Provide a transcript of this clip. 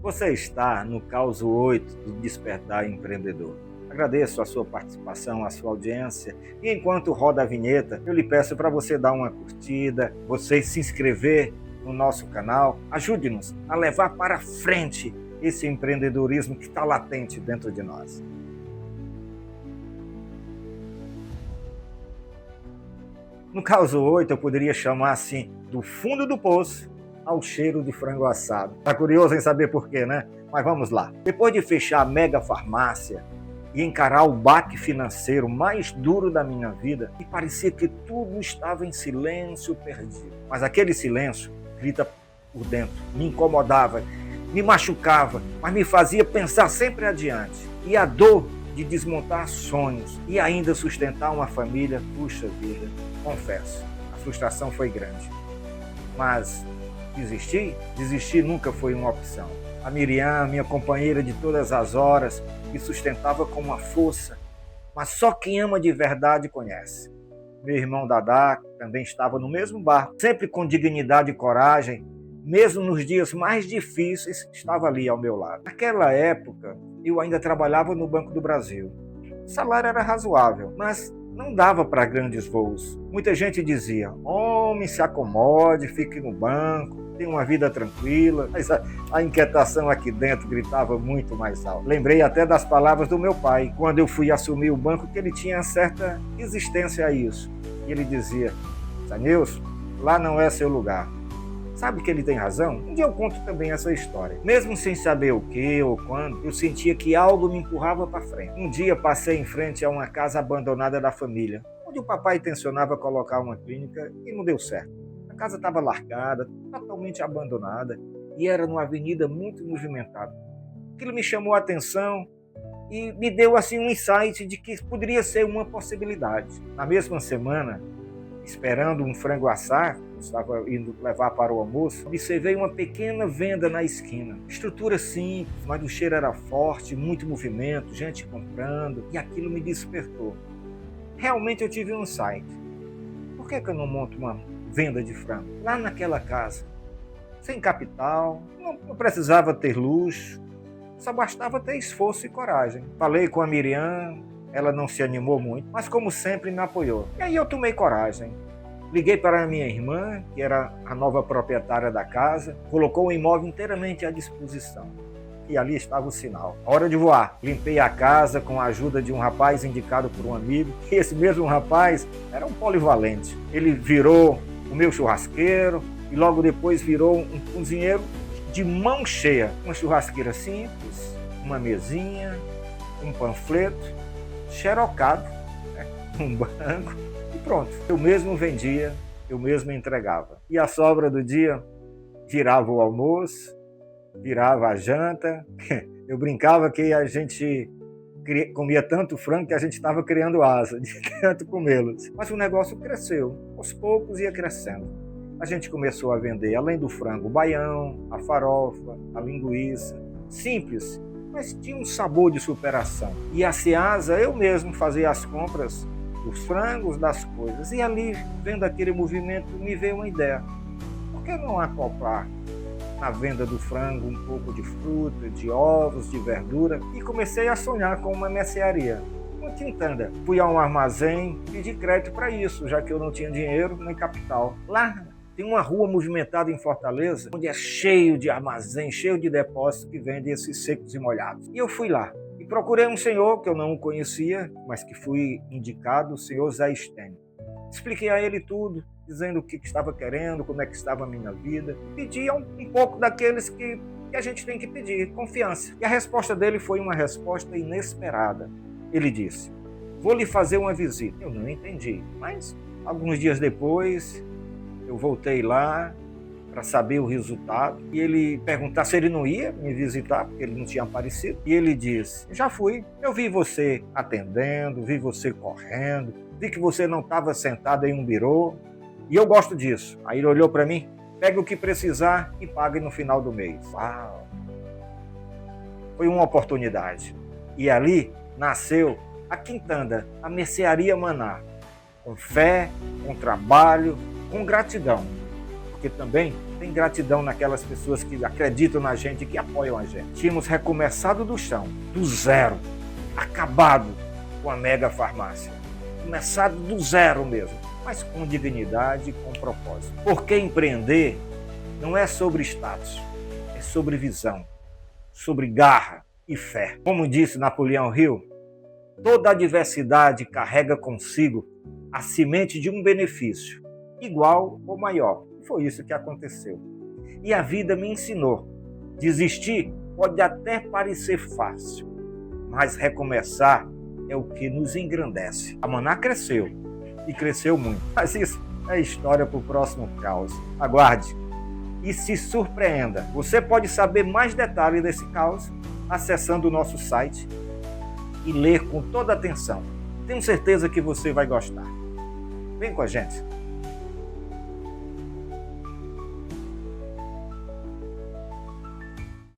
Você está no Caos 8 do Despertar Empreendedor. Agradeço a sua participação, a sua audiência. E enquanto roda a vinheta, eu lhe peço para você dar uma curtida, você se inscrever no nosso canal. Ajude-nos a levar para frente esse empreendedorismo que está latente dentro de nós. No caso 8, eu poderia chamar assim, do fundo do poço ao cheiro de frango assado. Tá curioso em saber por quê, né? Mas vamos lá. Depois de fechar a mega farmácia e encarar o baque financeiro mais duro da minha vida, me parecia que tudo estava em silêncio perdido. Mas aquele silêncio grita por dentro, me incomodava, me machucava, mas me fazia pensar sempre adiante. E a dor de desmontar sonhos e ainda sustentar uma família, puxa vida, confesso, a frustração foi grande. Mas desistir nunca foi uma opção. A Miriam, minha companheira de todas as horas, me sustentava com uma força, mas só quem ama de verdade conhece. Meu irmão Dadá também estava no mesmo barco, sempre com dignidade e coragem, mesmo nos dias mais difíceis, estava ali ao meu lado. Naquela época, eu ainda trabalhava no Banco do Brasil. O salário era razoável, mas não dava para grandes voos. Muita gente dizia, homem, se acomode, fique no banco, tenha uma vida tranquila. Mas a inquietação aqui dentro gritava muito mais alto. Lembrei até das palavras do meu pai, quando eu fui assumir o banco, que ele tinha certa resistência a isso. E ele dizia, Sanilson, lá não é seu lugar. Sabe que ele tem razão? Um dia eu conto também essa história. Mesmo sem saber o que ou quando, eu sentia que algo me empurrava para frente. Um dia passei em frente a uma casa abandonada da família, onde o papai intencionava colocar uma clínica e não deu certo. A casa estava largada, totalmente abandonada e era numa avenida muito movimentada. Aquilo me chamou a atenção e me deu assim um insight de que poderia ser uma possibilidade. Na mesma semana, esperando um frango assar, eu estava indo levar para o almoço, observei uma pequena venda na esquina. Estrutura simples, mas o cheiro era forte, muito movimento, gente comprando, e aquilo me despertou. Realmente eu tive um insight. Por que eu não monto uma venda de frango? Lá naquela casa, sem capital, não precisava ter luxo, só bastava ter esforço e coragem. Falei com a Miriam, ela não se animou muito, mas como sempre me apoiou. E aí eu tomei coragem. Liguei para a minha irmã, que era a nova proprietária da casa, colocou o imóvel inteiramente à disposição. E ali estava o sinal. Hora de voar. Limpei a casa com a ajuda de um rapaz indicado por um amigo. E esse mesmo rapaz era um polivalente. Ele virou o meu churrasqueiro e logo depois virou um cozinheiro de mão cheia. Uma churrasqueira simples, uma mesinha, um panfleto, xerocado, né? Um banco e pronto. Eu mesmo vendia, eu mesmo entregava. E a sobra do dia virava o almoço, virava a janta. Eu brincava que a gente comia tanto frango que a gente estava criando asa de tanto comê-los. Mas o negócio cresceu, aos poucos ia crescendo. A gente começou a vender, além do frango, o baião, a farofa, a linguiça, simples, mas tinha um sabor de superação. E a Ceasa, eu mesmo fazia as compras dos frangos, das coisas. E ali, vendo aquele movimento, me veio uma ideia. Por que não acoplar na venda do frango um pouco de fruta, de ovos, de verdura? E comecei a sonhar com uma mercearia, uma quintanda. Fui a um armazém, pedi crédito para isso, já que eu não tinha dinheiro nem capital. Lá tem uma rua movimentada em Fortaleza, onde é cheio de armazém, cheio de depósitos que vendem esses secos e molhados. E eu fui lá e procurei um senhor que eu não conhecia, mas que fui indicado, o senhor Zé Stênio. Expliquei a ele tudo, dizendo o que estava querendo, como é que estava a minha vida. Pedi um pouco daqueles que a gente tem que pedir, confiança. E a resposta dele foi uma resposta inesperada. Ele disse, vou lhe fazer uma visita. Eu não entendi, mas alguns dias depois eu voltei lá para saber o resultado e ele perguntar se ele não ia me visitar, porque ele não tinha aparecido. E ele disse, já fui, eu vi você atendendo, vi você correndo, vi que você não estava sentado em um birô e eu gosto disso. Aí ele olhou para mim, pega o que precisar e pague no final do mês. Uau! Foi uma oportunidade. E ali nasceu a Quintanda, a Mercearia Maná, com fé, com trabalho, com gratidão. porque também tem gratidão naquelas pessoas que acreditam na gente e que apoiam a gente. Tínhamos recomeçado do chão, do zero, acabado com a mega farmácia. Começado do zero mesmo, mas com dignidade e com propósito. Porque empreender não é sobre status, é sobre visão, sobre garra e fé. Como disse Napoleão Hill, toda adversidade carrega consigo a semente de um benefício, igual ou maior. E foi isso que aconteceu. E a vida me ensinou. Desistir pode até parecer fácil, mas recomeçar é o que nos engrandece. A Maná cresceu, e cresceu muito. Mas isso é história para o próximo caos. Aguarde e se surpreenda. Você pode saber mais detalhes desse caos acessando o nosso site e ler com toda atenção. Tenho certeza que você vai gostar. Vem com a gente.